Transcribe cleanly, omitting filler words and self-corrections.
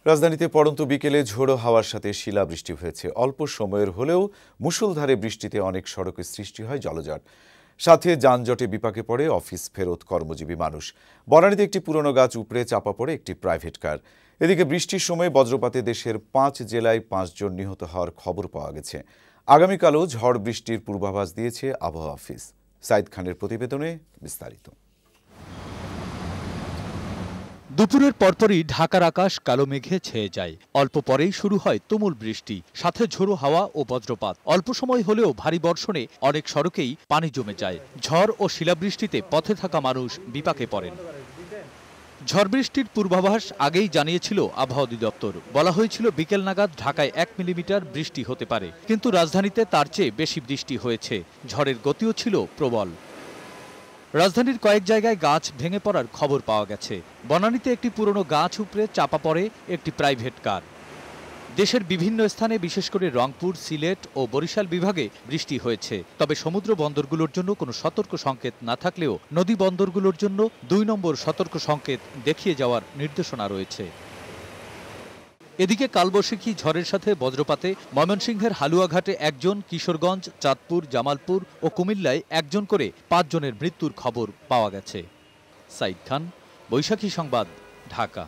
রাজধানীতে পড়ন্ত বিকেলে ঝোড়ো হাওয়ার সাথে শিলাবৃষ্টি হয়েছে। অল্প সময়ের হলেও মুষলধারে বৃষ্টিতে অনেক সড়কে সৃষ্টি হয় জলজট। সাথে যানজটে বিপাকে পড়ে অফিস ফেরত কর্মজীবী মানুষ। বনানীতে একটি পুরনো গাছ উপড়ে চাপা পড়ে একটি প্রাইভেট কার। এদিকে বৃষ্টির সময় বজ্রপাতে দেশের 5 জেলায় 5 জন নিহত হওয়ার খবর পাওয়া গেছে। আগামীকালও ঝড় বৃষ্টির পূর্বাভাস দিয়েছে আবহাওয়া অফিস। সাইদ খানের প্রতিবেদনে বিস্তারিত। দুপুরের পরপরই ঢাকার আকাশ কালো মেঘে ছেয়ে যায়। অল্প পরেই শুরু হয় তুমুল বৃষ্টি, সাথে ঝোড়ো হাওয়া ও বজ্রপাত। অল্প সময় হলেও ভারী বর্ষণে অনেক সড়কেই পানি জমে যায়। ঝড় ও শিলাবৃষ্টিতে পথে থাকা মানুষ বিপাকে পড়েন। ঝড় বৃষ্টির পূর্বাভাস আগেই জানিয়েছিল আবহাওয়া অধিদপ্তর। বলা হয়েছিল বিকেল নাগাদ ঢাকায় 1 মিলিমিটার বৃষ্টি হতে পারে, কিন্তু রাজধানীতে তার চেয়ে বেশি বৃষ্টি হয়েছে। ঝড়ের গতিও ছিল প্রবল। রাজধানীর কয়েক জায়গায় গাছ ভেঙে পড়ার খবর পাওয়া গেছে। বনানীতে একটি পুরনো গাছ উপড়ে চাপা পড়ে একটি প্রাইভেট কার। দেশের বিভিন্ন স্থানে, বিশেষ করে রংপুর, সিলেট ও বরিশাল বিভাগে বৃষ্টি হয়েছে। তবে সমুদ্র বন্দরগুলোর জন্য কোনো সতর্ক সংকেত না থাকলেও নদী বন্দরগুলোর জন্য 2 নম্বর সতর্ক সংকেত দেখিয়ে যাওয়ার নির্দেশনা রয়েছে। এদিকে কালবৈশাখী ঝড়ের সাথে বজ্রপাতে ময়মনসিংহের হালুয়াঘাটে 1 জন, কিশোরগঞ্জ, চাঁদপুর, জামালপুর ও কুমিল্লায় 1 জন করে 5 জনের মৃত্যুর খবর পাওয়া গেছে। সাইদ খান, বৈশাখী সংবাদ, ঢাকা।